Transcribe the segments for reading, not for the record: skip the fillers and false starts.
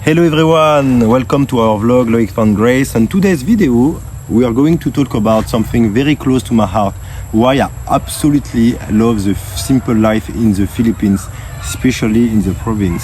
Hello everyone, welcome to our vlog Loïc Found Grace, and today's video we are going to talk about something very close to my heart, why I absolutely love the simple life in the Philippines, especially in the province.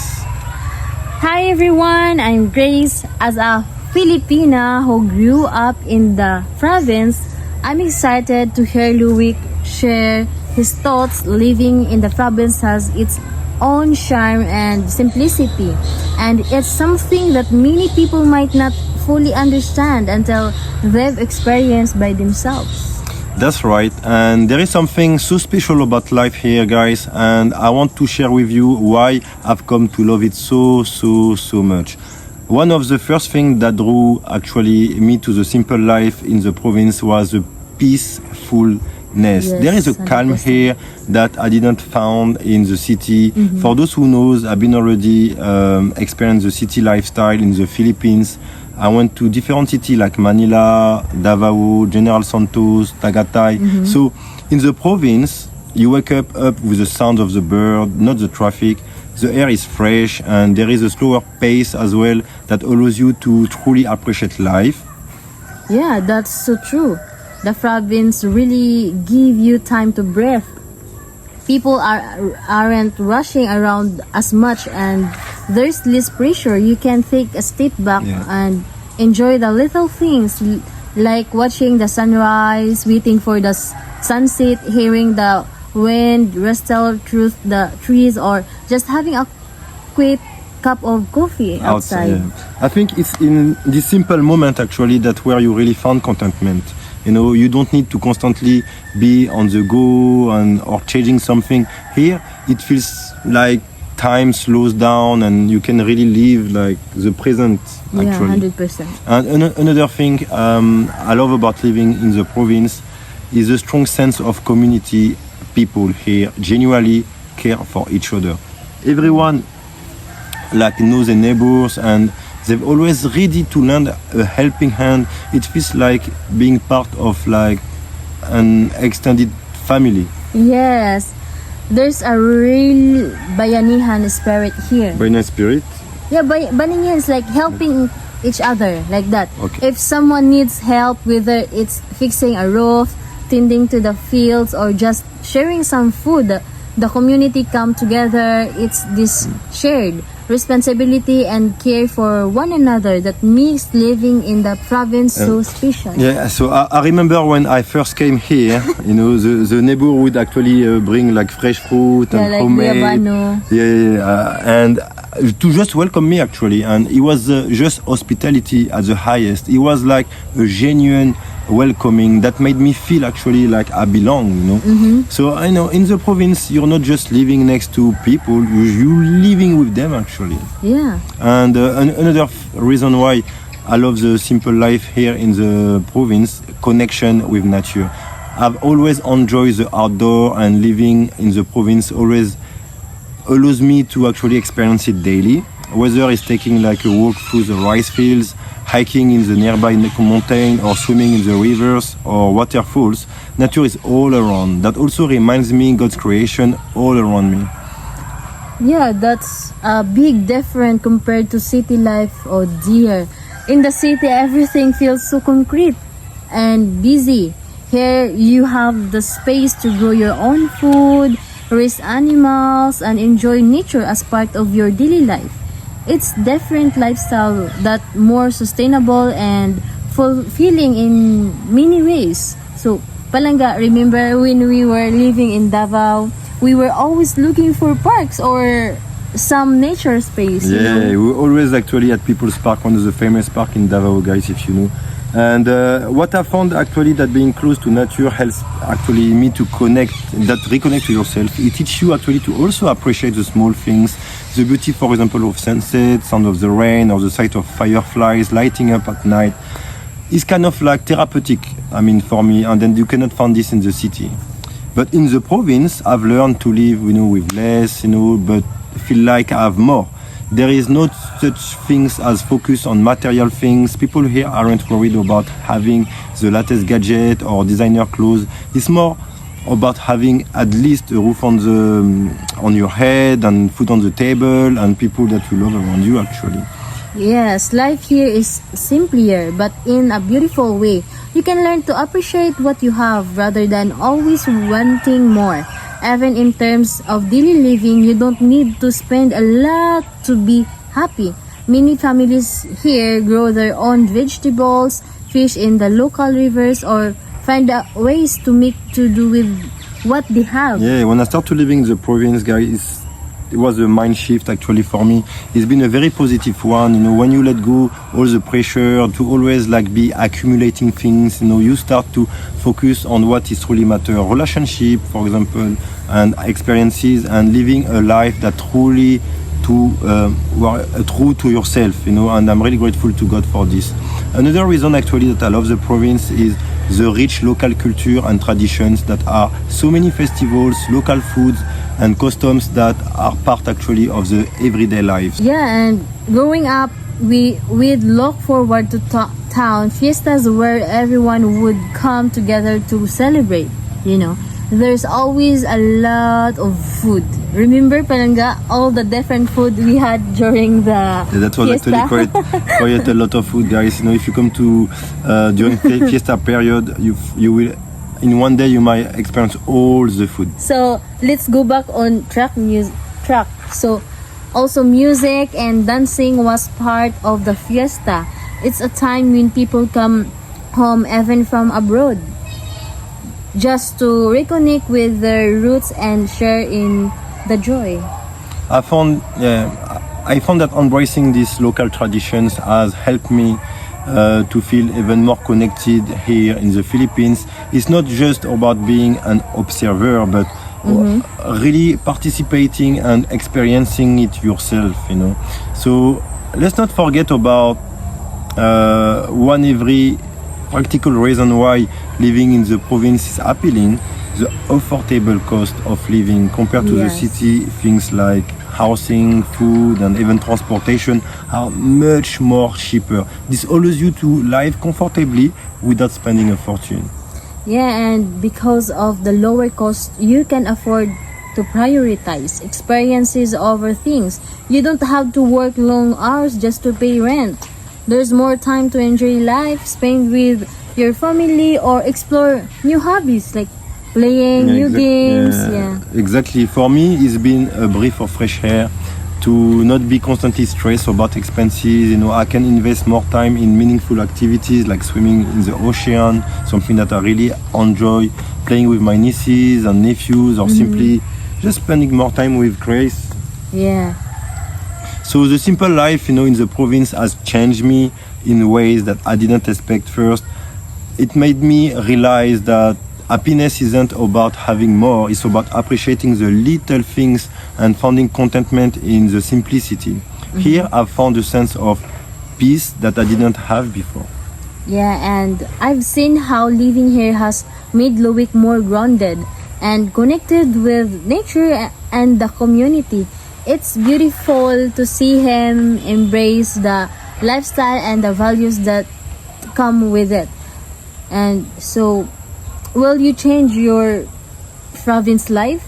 Hi everyone, I'm Grace. As a Filipina who grew up in the province, I'm excited to hear Loïc share his thoughts. Living in the province has its own charm and simplicity, and it's something that many people might not fully understand until they've experienced by themselves. That's right, and there is something so special about life here, guys, and I want to share with you why I've come to love it so much. One of the first things that drew actually me to the simple life in the province was the peacefulness. Yes, there is a calm 100%. here that I didn't found in the city. For those who knows, I've been already experienced the city lifestyle in the Philippines. I went to different cities like Manila, Davao, General Santos, Tagaytay. So in the province, you wake up with the sound of the bird, not the traffic. The air is fresh and there is a slower pace as well that allows you to truly appreciate life. Yeah, that's so true. The province really give you time to breathe. People aren't rushing around as much, and there's less pressure. You can take a step back and enjoy the little things, like watching the sunrise, waiting for the sunset, hearing the wind rustle through the trees, or just having a quick cup of coffee outside. Yeah. I think it's in this simple moment actually that where you really found contentment. You know, you don't need to constantly be on the go or changing something. Here, it feels like time slows down and you can really live like the present actually. Yeah, 100%. And another thing I love about living in the province is a strong sense of community. People here genuinely care for each other. Everyone like knows their neighbors and they're always ready to lend a helping hand. It feels like being part of like an extended family. Yes, there's a real bayanihan spirit here. Very nice spirit. Yeah, bayanihan is like helping each other, like that. Okay. If someone needs help, whether it's fixing a roof, tending to the fields, or just sharing some food, the community come together. It's this shared responsibility and care for one another that makes living in the province so special. Yeah, so I remember when I first came here, you know, the neighbor would actually bring like fresh fruit and like homemade. Guyabano. And to just welcome me actually. And it was just hospitality at the highest. It was like a genuine welcoming that made me feel actually like I belong, you know. So I know in the province you're not just living next to people, you're living with them actually. Yeah. And another reason why I love the simple life here in the province, connection with nature. I've always enjoyed the outdoor, and living in the province always allows me to actually experience it daily. Whether it's taking like a walk through the rice fields, hiking in the nearby mountain, or swimming in the rivers or waterfalls, nature is all around. That also reminds me God's creation all around me. Yeah, that's a big difference compared to city life. Oh dear. In the city, everything feels so concrete and busy. Here, you have the space to grow your own food, raise animals, and enjoy nature as part of your daily life. It's different lifestyle that more sustainable and fulfilling in many ways. So, Palanga, remember when we were living in Davao, we were always looking for parks or some nature space. Yeah, you know? we always actually at People's Park, one of the famous park in Davao, guys, if you know. And what I found actually that being close to nature helps actually me to reconnect to yourself. It teaches you actually to also appreciate the small things, the beauty, for example, of sunset, sound of the rain, or the sight of fireflies lighting up at night. It's kind of like therapeutic, I mean, for me, and then you cannot find this in the city. But in the province, I've learned to live, you know, with less, you know, but feel like I have more. There is no such things as focus on material things. People here aren't worried about having the latest gadget or designer clothes. It's more about having at least a roof on your head and food on the table and people that you love around you actually. Yes, life here is simpler, but in a beautiful way. You can learn to appreciate what you have rather than always wanting more. Even in terms of daily living, you don't need to spend a lot to be happy. Many families here grow their own vegetables, fish in the local rivers, or find ways to make to do with what they have. Yeah, when I started living in the province, guys, it was a mind shift actually for me. It's been a very positive one. You know, when you let go all the pressure to always like be accumulating things, you know, you start to focus on what is truly matter. Relationship, for example, and experiences, and living a life that truly true to yourself, you know, and I'm really grateful to God for this. Another reason actually that I love the province is the rich local culture and traditions that are so many festivals, local foods and customs that are part actually of the everyday lives. Yeah, and growing up, we'd look forward to town fiestas where everyone would come together to celebrate, you know. There's always a lot of food. Remember, Palanga, all the different food we had during the Yeah, that was fiesta? actually quite a lot of food, guys. You know, if you come to during fiesta period, you will in one day you might experience all the food. So let's go back on track. So also music and dancing was part of the fiesta. It's a time when people come home even from abroad, just to reconnect with their roots and share in the joy. I found that embracing these local traditions has helped me to feel even more connected here in the Philippines. It's not just about being an observer, but really participating and experiencing it yourself, you know. So let's not forget about one every practical reason why living in the province is appealing: the affordable cost of living compared to the Yes. city. Things like housing, food, and even transportation are much more cheaper. This allows you to live comfortably without spending a fortune. Yeah, and because of the lower cost, you can afford to prioritize experiences over things. You don't have to work long hours just to pay rent. There's more time to enjoy life, spend with your family, or explore new hobbies like playing new games. Yeah. Exactly. For me, it's been a breath of fresh air to not be constantly stressed about expenses. You know, I can invest more time in meaningful activities like swimming in the ocean, something that I really enjoy, playing with my nieces and nephews, or simply just spending more time with Grace. Yeah. So the simple life, you know, in the province has changed me in ways that I didn't expect first. It made me realize that happiness isn't about having more, it's about appreciating the little things and finding contentment in the simplicity. Here I've found a sense of peace that I didn't have before. Yeah, and I've seen how living here has made Loïc more grounded and connected with nature and the community. It's beautiful to see him embrace the lifestyle and the values that come with it. And so, will you change your province life?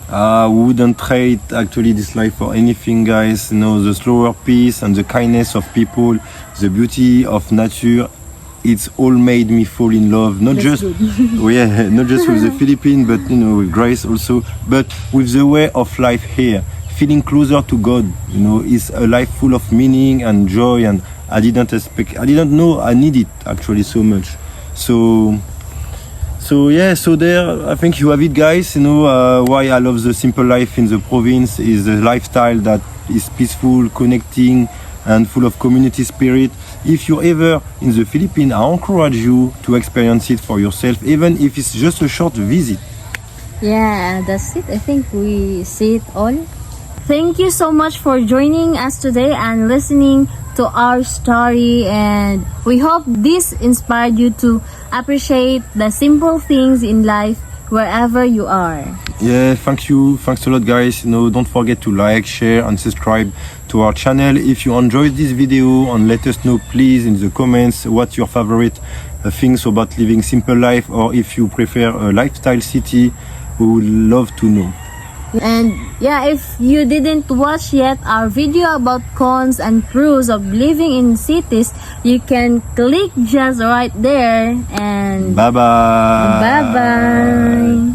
I wouldn't trade actually this life for anything, guys. You know, the slower pace and the kindness of people, the beauty of nature, it's all made me fall in love. Not That's just, good. oh yeah, not just with the Philippines, but you know, with Grace also, but with the way of life here. Feeling closer to God, you know, is a life full of meaning and joy, and I didn't know I need it actually so much. So yeah, so there, I think you have it, guys. You know, why I love the simple life in the province is a lifestyle that is peaceful, connecting, and full of community spirit. If you're ever in the Philippines, I encourage you to experience it for yourself, even if it's just a short visit. Yeah, that's it. I think we see it all. Thank you so much for joining us today and listening to our story, and we hope this inspired you to appreciate the simple things in life wherever you are. Yeah, thank you. Thanks a lot, guys. You know, don't forget to like, share, and subscribe to our channel if you enjoyed this video, and let us know, please, in the comments what's your favorite things about living simple life, or if you prefer a lifestyle city. We would love to know. And yeah, if you didn't watch yet our video about cons and pros of living in cities, you can click just right there and Bye bye. bye bye.